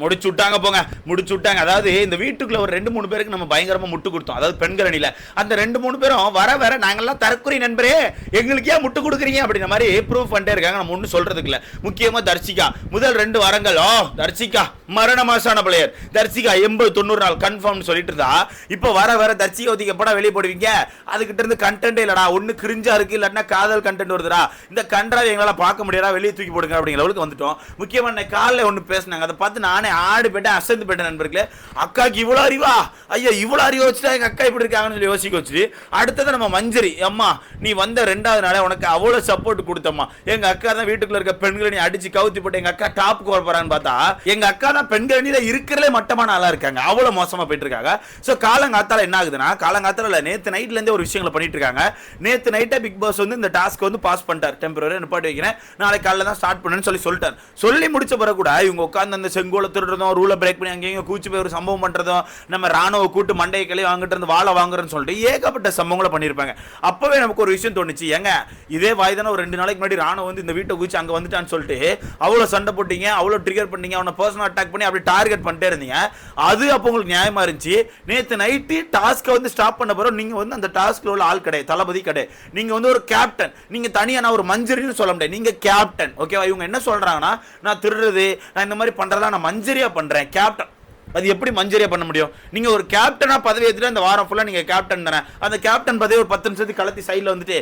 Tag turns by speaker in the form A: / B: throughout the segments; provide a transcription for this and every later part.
A: முடிச்சு விட்டாங்க போங்க, முடிச்சு விட்டாங்க. அதாவது இந்த வீட்டுக்குள்ள ஒரு 2-3 பேருக்கு நம்ம பயங்கரமா முட்டு கொடுத்தோம். அதாவது பெண்கள் அணியில அந்த 2-3 பேரும் வர நாங்கெல்லாம் தற்கொலை நண்பரே, எங்களுக்கு ஏன் முட்டு கொடுக்குறீங்க அப்படின்ற மாதிரி ப்ரூவ் பண்ணிட்டே இருக்காங்க. நம்ம ஒன்றும் சொல்றதுக்கு இல்லை. முக்கியமா தர்சிகா முதல் 2 வாரங்கள் தர்சிகா மரண மாசான பிளேயர். தர்சிகா 80-90 நாள் கன்ஃபார்ம் சொல்லிட்டு இருந்தா, இப்போ வர தர்சிகா ஒத்திக்க போடா வெளியே போடுவீங்க, அதுகிட்ட இருந்து கண்டென்ட் இல்லடா, ஒன்னு கிரிஞ்சா இருக்கு, இல்லன்னா காதல் கண்டென்ட் வருதுடா, இந்த கன்றாவை எங்களால பார்க்க முடியாதா, வெளியே தூக்கி போடுங்க அப்படிங்கிற அளவுக்கு வந்துட்டோம். முக்கியமா காலைல ஒன்று பேசினாங்க, அதை பார்த்து நானே ஆடு போயிட்டேன், அசந்து போயிட்டேன் நண்பர்களே. அக்காக்கு இவ்வளோ அறிவா, ஐயா இவ்வளோ அறிவு வச்சுட்டா எங்க அக்கா இப்படி இருக்காங்கன்னு சொல்லி யோசிக்க வச்சுட்டு, அடுத்தது நம்ம மஞ்சரி, அம்மா நீ வந்த 2வது நாளே உனக்கு அவ்வளோ சப்போர்ட் கொடுத்தம்மா, எங்க அக்கா தான் வீட்டுக்குள்ள இருக்க பெண்களை நீ அடிச்சு கவுத்தி போட்டு எங்க அக்கா டாப்புக்கு வர போறான்னு பார்த்தா, எங்க அக்கா தான் பெண்கள் அணியில இருக்கிறதே மட்டமான ஆளா இருக்காங்க, அவ்வளோ மோசமா போயிட்டு இருக்காங்க. ஸோ காலங்காத்தால என்ன ஆகுதுன்னா, காலங்காத்தால நேற்று நைட்ல இருந்தே ஒரு விஷயங்களை பண்ணிட்டு இருக்காங்க. நேற்று நைட்டே பிக் பாஸ் வந்து இந்த டாஸ்க் வந்து பாஸ் பண்ணிட்டார், டெம்பரரி நிப்பாட்டி வைக்கிறேன், நாளைக்கு காலையில தான் ஸ்டார்ட் பண்ணுன்னு சொல்லிட்டார். சொல்லி முடிச்ச பிறகு கூட இவங்க உட்காந்து அந்த செங்கோலை திருடுறதும், ரூலை பிரேக் பண்ணி அங்கேயும் கூச்சு போய் ஒரு சம்பவம் பண்றதும், நம்ம ராணுவ கூட்டு மண்டையை கிளி வாங்கிட்டு இருந்து வாழை வாங்குறேன்னு சொல்லிட்டு ஏகப்பட்ட சம்பவங்களை பண்ணியிருப்பாங்க. அப்பவே நமக்கு ஒரு விஷயம் தோணுச்சு, ஏங்க இதே வாய்தானே ஒரு 2 நாளைக்கு முன்னாடி ராணுவ வந்து இந்த வீட்டை கூச்சு அங்கே வந்துட்டான்னு சொல்லிட்டு அவ்வளோ சண்டை போட்டீங்க, அவ்வளோ ட்ரிகர் பண்ணீங்க, அவனை பர்சனல் அட்டாக் பண்ணி அப்படி டார்கெட் பண்ணிட்டே இருந்தீங்க. அது அப்போ உங்களுக்கு நியாயமா இருந்துச்சு. நேற்று நைட்டு டாஸ்க்கை வந்து ஸ்டாப் பண்ண பிறகு நீங்க வந்து அந்த டாஸ்க்ல உள்ள ஆள் கிடையாது, தளபதி கிடையாது, நீங்க வந்து ஒரு கேப்டன். நீங்க தனியா நான் ஒரு மஞ்சரின்னு சொல்ல முடியாது, நீங்க கேப்டன். ஓகேவா? இவங்க என்ன சொல்றாங்கன்னா, நான் திருடுறது, நான் இந்த மாதிரி பண்றதா நான் மஞ்சரியா பண்றேன், கேப்டன். அது எப்படி மஞ்சரியா பண்ண முடியும்? நீங்க ஒரு கேப்டனா பதவி ஏத்துட்டு அந்த வாரம் ஃபுல்லா நீங்க கேப்டன் தானே, அந்த கேப்டன் பதவி ஒரு 10 நிமிஷத்துக்கு கலத்தி சைட்ல வந்துட்டு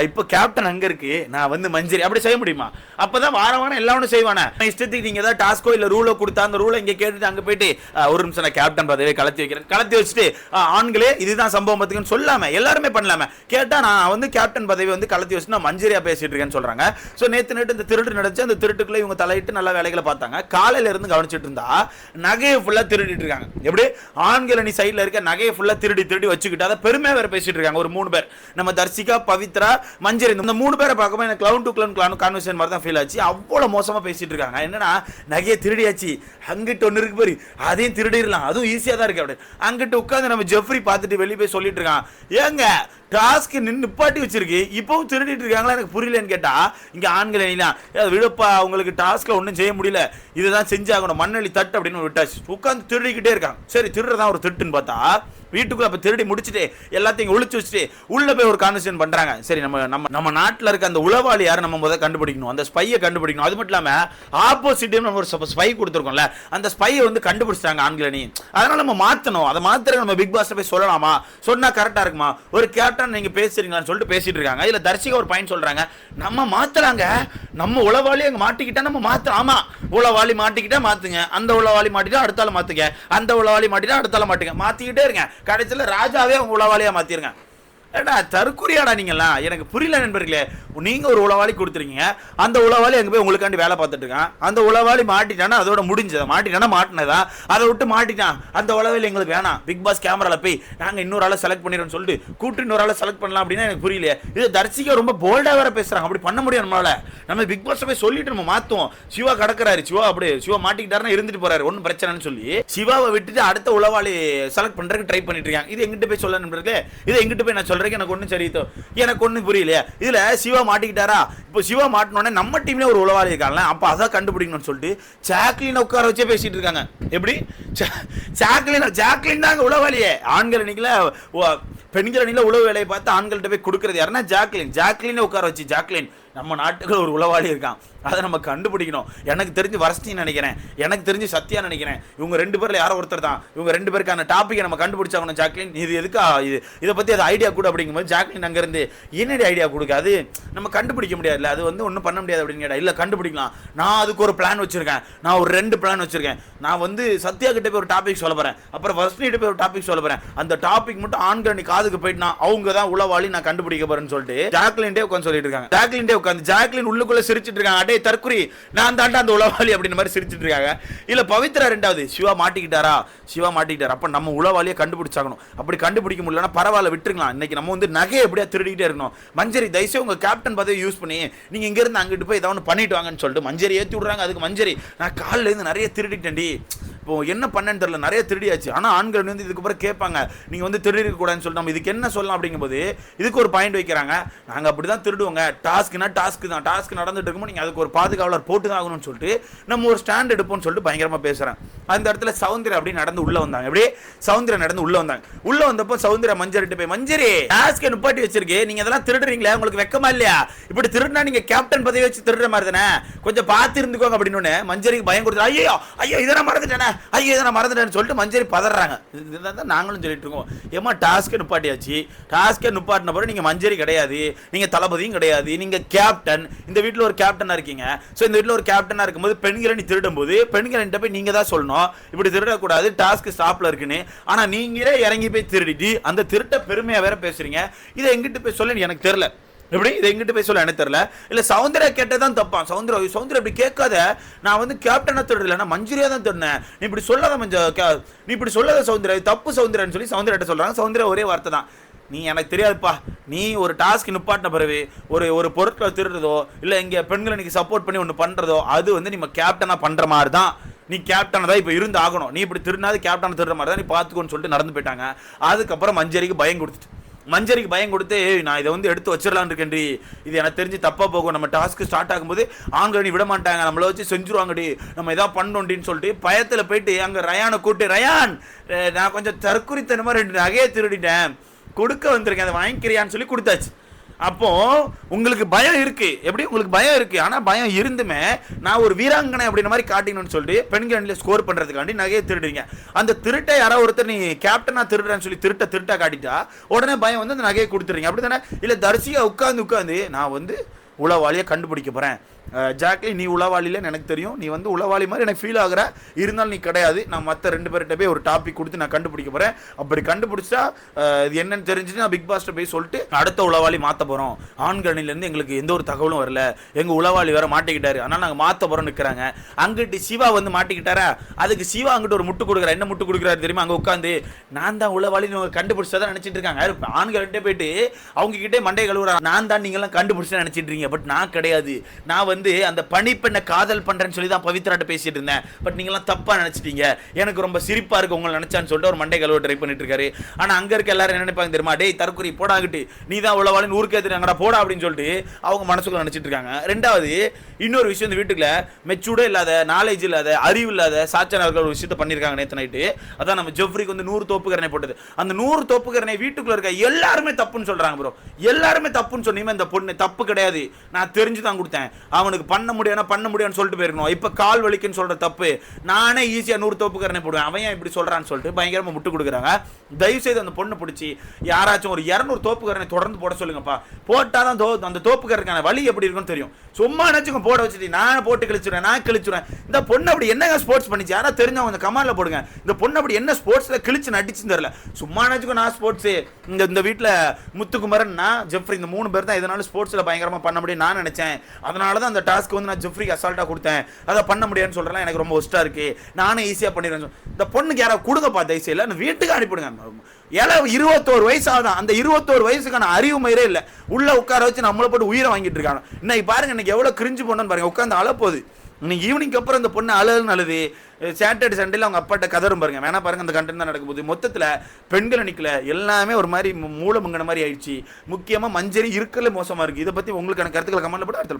A: இப்போ கேப்டன் அங்க இருக்கு, நான் வந்து மஞ்சரி அப்படி செய்ய முடியுமா? அப்பதான் வாரம் எல்லாரும் செய்வானே. இஷ்டத்துக்கு நீங்க ஏதாவது டாஸ்கோ இல்ல ரூலோ கொடுத்தா அந்த ரூலை இங்க கேட்டுட்டு அங்க போயிட்டு ஒரு நிமிஷம் நான் கேப்டன் பதவியை கலத்தி வைக்கிறேன், கலத்தி வச்சுட்டு ஆண்களே இதுதான் சம்பவம் பார்த்துக்கன்னு சொல்லாம எல்லாருமே பண்ணலாம. கேட்டா நான் வந்து கேப்டன் பதவி வந்து கலத்தி வச்சு நான் மஞ்சரியா பேசிட்டு இருக்கேன்னு சொல்றாங்க. ஸோ நேற்று இந்த திருட்டு நடந்துச்சு, அந்த திருட்டுக்குள்ள இவங்க தலையிட்டு நல்ல வேலைகளை பார்த்தாங்க. காலையில இருந்து கவனிச்சிட்டு இருந்தா நகையை ஃபுல்லா திருடிட்டு இருக்காங்க. எப்படி ஆண்கள் அணி சைடுல இருக்க நகையை ஃபுல்லா திருடி வச்சுக்கிட்டு அதை பெருமையா வேற பேசிட்டு இருக்காங்க. ஒரு 3 பேர், நம்ம தர்சிகா, பவித்ரா, மஞ்சரி, இந்த 3 பேரை பார்க்கும்போது எனக்கு கிளவுன் டு கிளவுன் கான்வர்சேஷன் மாதிரி தான் ஃபீல் ஆச்சு. அவ்வளவு மோசமா பேசிட்டு இருக்காங்க. என்னன்னா, நகையை திருடியாச்சு, அங்கிட்டு ஒன்று இருக்கு பாரு, அதையும் திருடிடலாம், அதுவும் ஈஸியா தான் இருக்கு. அப்படி அங்கிட்டு உட்காந்து நம்ம ஜெஃப்ரி பார்த்துட்டு வெளியே போய் சொல்லிட்டு இருக்கான், ஏங்க டாஸ்க் நிப்பாட்டி வச்சிருக்கு, இப்பவும் திருடிட்டு இருக்காங்களா, எனக்கு புரியலன்னு கேட்டா, இங்க ஆண்கள் அணிலாம் விழுப்பா, உங்களுக்கு டாஸ்க்ல ஒன்றும் செய்ய முடியல, இதுதான் செஞ்சாகணும், மண்ணெளி தட்டு அப்படின்னு விட்டாச்சு. உட்காந்து திருடிக்கிட்டே இருக்காங்க. சரி, திருடுறதான் ஒரு திருட்டுன்னு பார்த்தா, வீட்டுக்குள்ள அப்ப திருடி முடிச்சுட்டு எல்லாத்தையும் ஒளிச்சு வச்சுட்டு உள்ள போய் ஒரு கான்வர்சேஷன் பண்றாங்க. சரி, நம்ம நாட்டில் இருக்க அந்த உளவாளி யாரும் நம்ம முதல்ல கண்டுபிடிக்கணும், அந்த ஸ்பையை கண்டுபிடிக்கணும். அது மட்டும் இல்லாம ஆப்போசிட் நம்ம ஒரு ஸ்பை கொடுத்துருக்கோம்ல, அந்த ஸ்பையை வந்து கண்டுபிடிச்சிட்டாங்க ஆண்கள் அணி. அதனால நம்ம மாத்தணும். அதை மாத்திர நம்ம பிக் பாஸ் போய் சொல்லலாமா, சொன்னா கரெக்டா இருக்குமா, ஒரு கேப்டன் நீங்க பேசுறீங்களான்னு சொல்லிட்டு பேசிட்டு இருக்காங்க. இதுல தர்சிகா ஒரு பாயிண்ட் சொல்றாங்க, நம்ம மாத்தலாங்க, நம்ம உளவாளி அங்க மாட்டிக்கிட்டா நம்ம மாத்தலாம். ஆமா, உளவாளி மாட்டிக்கிட்டா மாத்துங்க, அந்த உளவாளி மாட்டிட்டா அடுத்தால மாத்துங்க, அந்த உளவாளி மாட்டிட்டா அடுத்தால மாட்டுங்க, மாத்திக்கிட்டே இருங்க. கடைசியில் ராஜாவே உங்க உளவாளியா மாத்திருங்க. ஏடா தற்கொலையாடா நீங்களாம், எனக்கு புரியல நண்பர்களே. நீங்க ஒரு உளவாளி கொடுத்துருக்கீங்க, அந்த உளவாளி அங்கே போய் உங்களுக்காண்டி வேலை பார்த்துட்டு இருக்கான், அந்த உளவாளி மாட்டிட்டானா அதோட முடிஞ்சது, மாட்டிட்டானா மாட்டினதா, அதை விட்டு மாட்டிட்டான், அந்த உளவாளி எங்களுக்கு வேணாம், பிக் பாஸ் கேமரால போய் நாங்கள் இன்னொரு ஆளை செலக்ட் பண்ணிடுறோம்னு சொல்லிட்டு கூட்டு இன்னொரு ஆளை செலக்ட் பண்ணலாம் அப்படின்னா எனக்கு புரியல. இது தர்சிகா ரொம்ப போல்டா வேற பேசுறாங்க. அப்படி பண்ண முடியும் நம்மளால, நம்ம பிக் பாஸ் போய் சொல்லிட்டு நம்ம மாத்துவோம். சிவா கடக்கிறாரு, சிவா அப்படி சிவா மாட்டிக்கிட்டாருன்னா இருந்துட்டு போறாரு, ஒன்றும் பிரச்சனைன்னு சொல்லி சிவாவை விட்டுட்டு அடுத்த உளவாளி செலக்ட் பண்றதுக்கு ட்ரை பண்ணிட்டு இருக்காங்க. இது எங்கிட்ட போய் சொல்ல நண்பர்களே, இது எங்கிட்ட போய் நான் சொல்றேன், எனக்கு ஒன்றும் சரி, எனக்கு ஒன்றும் புரியலையா. இதுல சிவா மாட்டிக்கிட்டாரா, இப்போ சிவா மாட்டினோடனே நம்ம டீம்ல ஒரு உளவாளி இருக்காங்க, அப்ப அதான் கண்டுபிடிக்கணும்னு சொல்லிட்டு ஜாக்லின் உட்கார வச்சே பேசிட்டு இருக்காங்க. எப்படி ஜாக்லின் தாங்க உளவாளியே. ஆண்கள் அணிக்கல பெண்கள் அணியில உளவு வேலையை பார்த்து ஆண்கள்கிட்ட போய் கொடுக்கறது யாருன்னா ஜாக்லின் உட்கார வச்சு, ஜாக்லின் நம்ம நாட்டுக்கு ஒரு உளவாளி இருக்கான், அதை நம்ம கண்டுபிடிக்கணும். எனக்கு தெரிஞ்சு வர்ஸ்டின்னு நினைக்கிறேன், எனக்கு தெரிஞ்சு சத்யா நினைக்கிறேன், இவங்க 2 பேர்ல யாரோ ஒருத்தர் தான். இவங்க 2 பேருக்கான டாபிக்கை நம்ம கண்டுபிடிச்சாகணும். ஜாக்லின் இது எதுக்கா, இதை பத்தி அது ஐடியா கூட அப்படிங்கும்போது ஜாக்லின் அங்கிருந்து என்னடி ஐடியா கொடுக்காது, நம்ம கண்டுபிடிக்க முடியாதுல்ல, அது வந்து ஒன்றும் பண்ண முடியாது அப்படின்னு கேட்டா, இல்லை கண்டுபிடிக்கலாம், நான் அதுக்கு ஒரு பிளான் வச்சிருக்கேன், நான் ஒரு 2 பிளான் வச்சிருக்கேன். நான் வந்து சத்யா கிட்ட போய் ஒரு டாபிக் சொல்ல போறேன், அப்புறம் வர்ஸ்டினிட்ட போய் ஒரு டாபிக் சொல்ல போறேன், அந்த டாபிக் மட்டும் ஆண்கள் அணி காதுக்கு போயிட்டுனா அவங்க தான் உளவாளி, நான் கண்டுபிடிக்க போறேன்னு சொல்லிட்டு ஜாக்லின்டே உட்காந்து சொல்லிட்டு இருக்காங்க. ஜாக்லின் உள்ளுக்குள்ள சிரிச்சிட்டு இருக்காங்க, அடே தற்குறி, நான் தாண்டா அந்த உளவாளி அப்படின்ற மாதிரி சிரிச்சிட்டு இருக்காங்க. இல்ல பவித்ரா 2வது சிவா மாட்டிக்கிட்டாரா, அப்ப நம்ம உளவாளியை கண்டுபிடிச்சாகணும். அப்படி கண்டுபிடிக்க முடியலன்னா பரவாயில்ல விட்டுருக்கலாம். இன்னைக்கு நம்ம வந்து நகை எப்படியா திருடிக்கிட்டே இருக்கணும். மஞ்சரி தயவுசெய்து உங்க கேப்டன் பதவி யூஸ் பண்ணி நீங்க இங்க இருந்து அங்கிட்டு போய் ஏதாவது பண்ணிட்டு வாங்கன்னு சொல்லிட்டு மஞ்சரி ஏத்தி விடுறாங்க. அதுக்கு மஞ்சரி, நான் காலில இருந்து நிறைய திருடிட்டேன்டி, இப்போ என்ன பண்ணேன்னு தெரியல, நிறைய திருடியாச்சு. ஆனால் ஆண்கள் வந்து இதுக்கப்புறம் கேட்பாங்க, நீங்கள் வந்து திருடி இருக்கக்கூடாதுன்னு சொல்லிட்டு நம்ம இதுக்கு என்ன சொல்லலாம் அப்படிங்கும்போது இதுக்கு ஒரு பாயிண்ட் வைக்கிறாங்க. நாங்கள் அப்படி தான் திருடுவோங்க, டாஸ்க்குனா டாஸ்க்கு தான், டாஸ்க் நடந்துட்டு இருக்கும்போது நீங்கள் அதுக்கு ஒரு பாதுகாவலர் போட்டு தான் ஆகணும்னு சொல்லிட்டு நம்ம ஒரு ஸ்டாண்ட் எடுப்போம்னு சொல்லிட்டு பயங்கரமாக பேசுகிறேன். அந்த இடத்துல சௌந்தர்யா அப்படி நடந்து உள்ளே வந்தாங்க. அப்படியே சௌந்தர்யா நடந்து உள்ளே வந்தாங்க. உள்ளே வந்தப்போ சௌந்தர்யா மஞ்சரிட்டு போய், மஞ்சரி டாஸ்க்கை நிப்பாட்டி வச்சிருக்கே, நீங்கள் அதெல்லாம் திருடுறீங்களா, உங்களுக்கு வெக்கமா இல்லையா, இப்படி திருடினா நீங்கள் கேப்டன் பதவி வச்சு திருடுற மாதிரி தானே, கொஞ்சம் பார்த்து இருந்துக்கோங்க அப்படின்னு மஞ்சரிக்கு பயம் கொடுத்து, ஐயோ ஐயோ இதை நான் மறந்துட்டேனே, ஐயோ இதை நான் மறந்துட்டேன்னு சொல்லிட்டு மஞ்சரி பதறாங்க. இதுதான் தான் நாங்களும் சொல்லிட்டு இருக்கோம், ஏமா டாஸ்க்கை நிப்பாட்டியாச்சு, டாஸ்க்கை நிப்பாட்டின பிறகு நீங்கள் மஞ்சரி கிடையாது, நீங்கள் தளபதியும் கிடையாது, நீங்கள் கேப்டன், இந்த வீட்டில் ஒரு கேப்டனாக இருக்கீங்க. ஸோ இந்த வீட்டில் ஒரு கேப்டனாக இருக்கும்போது பெண்களை நீ திருடும் போது பெண்கள்கிட்ட போய் நீங்கள் தான் சொல்லணும் இப்படி திருடக்கூடாது, டாஸ்க் ஸ்டாப்ல இருக்குன்னு. ஆனால் நீங்களே இறங்கி போய் திருடிட்டு அந்த திருட்ட பெருமையாக வேற பேசுறீங்க. இதை எங்கிட்ட போய் சொல்ல எனக்கு தெரியல, எப்படி இதை எங்கிட்ட போய் சொல்ல எனக்கு தெரியல. இல்லை சௌந்தர்யா கேட்டதான் தப்பான். சௌந்தர்யா இப்படி கேட்காத, நான் வந்து கேப்டனா திருடல, நான் மஞ்சரியா தான் திருடினேன், நீ இப்படி சொல்லாத நீ இப்படி சொல்லாத சௌந்தர்யா, தப்பு சௌந்தர்யான்னு சொல்லி சௌந்தர்யா சொல்றாங்க. சௌந்தர்யா ஒரே வார்த்தை தான், நீ எனக்கு தெரியாதுப்பா, நீ ஒரு டாஸ்க் நிப்பாட்டின பிறகு ஒரு பொருட்களை திருடுறதோ இல்லை இங்கே பெண்களை இன்னைக்கு சப்போர்ட் பண்ணி ஒன்று பண்ணுறதோ அது வந்து நம்ம கேப்டனாக பண்ணுற மாதிரி தான், நீ கேப்டனை தான் இப்போ இருந்து ஆகணும், நீ இப்படி திருடினாது கேப்டனை திருடுற மாதிரி தான் நீ பார்த்துக்கோன்னு சொல்லிட்டு நடந்து போயிட்டாங்க. அதுக்கப்புறம் மஞ்சரிக்கு பயம் கொடுத்து நான் இதை வந்து எடுத்து வச்சிடலான்னு இருக்கேன்டி, இது எனக்கு தெரிஞ்சு தப்பாக போகும், நம்ம டாஸ்க்கு ஸ்டார்ட் ஆகும்போது ஆண்கள் நீ விட மாட்டாங்க, நம்மளை வச்சு செஞ்சுருவாங்கடி, நம்ம எதாவது பண்ணோண்டின்னு சொல்லிட்டு பயத்தில் போயிட்டு அங்கே ரயானை கூப்பிட்டு, ரயான் நான் கொஞ்சம் தற்குறித்தனமாக 2 நகையை திருடிட்டேன், கொடுக்க வந்திருக்கேன், அதை வாங்கிக்கிறியான்னு சொல்லி கொடுத்தாச்சு. அப்போ உங்களுக்கு பயம் இருக்கு, எப்படி உங்களுக்கு பயம் இருக்கு, ஆனால் பயம் இருந்துமே நான் ஒரு வீராங்கனை அப்படின்ற மாதிரி காட்டிக்கணும்னு சொல்லிட்டு பெண்கள் ஸ்கோர் பண்ணுறதுக்காண்டி நகையை திருடுறீங்க. அந்த திருட்டை யாராவது ஒருத்தர் நீ கேப்டனா திருடுறேன்னு சொல்லி திருட்டா காட்டிட்டா உடனே பயம் வந்து அந்த நகையை கொடுத்துறீங்க, அப்படி தானே? இல்லை தரிசியா உட்காந்து நான் வந்து உளவாளியை கண்டுபிடிக்க போகிறேன், ஜாக்லி நீ உளவாளிலன்னு எனக்கு தெரியும், நீ வந்து உளவாளி மாதிரி எனக்கு ஃபீல் ஆகுற, இருந்தாலும் நீ கிடையாது, நான் மற்ற 2 பேர்கிட்ட போய் ஒரு டாபிக் கொடுத்து நான் கண்டுபிடிக்க போகிறேன், அப்படி கண்டுபிடிச்சா இது என்னன்னு தெரிஞ்சுட்டு நான் பிக் பாஸ்ட்டை போய் சொல்லிட்டு அடுத்த உளவாளி மாற்ற போகிறோம், ஆண்கணிலேருந்து எங்களுக்கு எந்த ஒரு தகவலும் வரல, எங்கள் உளவாளி வேற மாட்டிக்கிட்டாரு, அதனால் நாங்கள் மாற்ற போகிறோம் நிற்கிறாங்க. அங்கிட்டு சிவா வந்து மாட்டிக்கிட்டாரா, அதுக்கு சிவா அங்கிட்டு ஒரு முட்டு கொடுக்குறா, என்ன முட்டு கொடுக்குறாரு தெரியுமா, அங்கே உட்காந்து நான் தான் உளவாளின்னு கண்டுபிடிச்சா தான் நினச்சிட்டு இருக்காங்க. ஆண்கள்கிட்ட போயிட்டு அவங்க கிட்டே மண்டை கழுவுறா, நான் தான் நீங்களாம் கண்டுபிடிச்சா நினச்சிட்டு இருக்கீங்க, பட் நான் கிடையாது, நான் வந்து அந்த பணிப்பெண்ணை காதல் பண்றேன்னு சொல்லி தான் பவித்ராட்ட பேசிட்டு இருந்தேன், பட் நீங்களாம் தப்பா நினைச்சிட்டீங்க, எனக்கு ரொம்ப சிரிப்பா இருக்கு உங்களை நினைச்சான்னு சொல்லிட்டு ஒரு மண்டை கழுவ ட்ரை பண்ணிட்டு இருக்காரு. ஆனா அங்க இருக்க எல்லாரும் என்ன நினைப்பாங்க தெரியுமா, டேய் தற்குறி போடாகிட்டு நீ தான் உளவாளின்னு ஊருக்கு ஏத்துறாங்கடா போடா அப்படின்னு சொல்லிட்டு அவங்க மனசுக்குள்ள நினைச்சிட்டு இருக்காங்க. ரெண்டாவது இன்னொரு விஷயம், இந்த வீட்டுக்குள்ள மெச்சூர்டே இல்லாத, நாலேஜ் இல்லாத, அறிவு இல்லாத சாச்சனர்கள் ஒரு விஷயத்த பண்ணிருக்காங்க நேற்று நைட்டு. அதான் நம்ம ஜெஃப்ரிக்கு வந்து 100 தோப்புக்கரணை போட்டது. அந்த 100 தோப்புக்கரணை வீட்டுக்குள்ள இருக்க எல்லாருமே தப்புன்னு சொல்றாங்க ப்ரோ, எல்லாருமே தப்புன்னு சொன்னீங்க. இந்த பொண்ணு தப்பு கிடையாது, நான் தெரிஞ்சு தான் கொடுத்தேன், அவனுக்கு பண்ண முடியாதுன்னு சொல்லிட்டு போயிருக்கணும், இப்ப கால் வலிக்குன்னு சொல்ற தப்பு, நானே ஈஸியா 100 தோப்புக்கரணை போடுவேன், அவன் ஏன் இப்படி சொல்றான்னு சொல்லிட்டு பயங்கரமா முட்டு கொடுக்குறாங்க. தயவு செய்து அந்த பொண்ணு பிடிச்சி யாராச்சும் ஒரு 200 தோப்புக்கரணை தொடர்ந்து போட சொல்லுங்கப்பா, போட்டாதான் அந்த தோப்புக்கரணைக்கான வலி எப்படி இருக்குன்னு தெரியும். சும்மா நினைச்சுங்க போட வச்சுட்டு நான் போட்டு கிழிச்சுறேன். இந்த பொண்ணு அப்படி என்னங்க ஸ்போர்ட்ஸ் பண்ணிச்சு, யாரா தெரிஞ்சவங்க இந்த கமெண்ட்ல போடுங்க, இந்த பொண்ணு அப்படி என்ன ஸ்போர்ட்ஸ்ல கிழிச்சு நடிச்சுன்னு தெரியல. சும்மா நினைச்சுக்கோ நான் ஸ்போர்ட்ஸ், இந்த வீட்டில் முத்துக்குமரன் நான் ஜெஃப்ரி இந்த 3 பேர் தான் இதனால ஸ்போர்ட்ஸ்ல பயங்கரமா பண்ண முடியும் நான் நினைச்சேன், அதனால தான் அந்த டாஸ்க் வந்து நான் ஜெஃப்ரிக்கு அசால்ட்டா கொடுத்தேன், அதை பண்ண முடியாதுன்னு சொல்றேன், எனக்கு ரொம்ப ஒஸ்டா இருக்கு, நானே ஈஸியா பண்ணிடுறேன். இந்த பொண்ணுக்கு யாராவது கொடுங்கப்பா தயவுசெய்து, இல்லை வீட்டுக்கு அனுப்பிடுங்க. 21 வயசு ஆகுதான், அந்த 21 வயசுக்கான அறிவு மயிரே இல்லை, உள்ள உட்கார வச்சு நம்மளை போட்டு உயிரை வாங்கிட்டு இருக்காங்க. இன்னைக்கு பாருங்க, இன்னைக்கு எவ்வளவு கிரிஞ்சு போனோன்னு பாருங்க, உட்காந்து அழப்போகுது. இன்னைக்கு ஈவினிங் அப்புறம் இந்த பொண்ணு அழுது சாட்டர்டே சண்டேல அவங்க அப்பாட்ட கதரும் பாருங்க, வேணா பாருங்க அந்த கண்டென்ட் தான் நடக்கும் போது. மொத்தத்தில் பெண்கள் அணிக்கல எல்லாமே ஒரு மாதிரி மூளை முங்கின மாதிரி ஆயிடுச்சு. முக்கியமாக மஞ்சரி இருக்கல மோசமா இருக்கு. இதை பத்தி உங்களுக்கு கருத்துக்களை கமெண்ட்ல போட்டு அடுத்த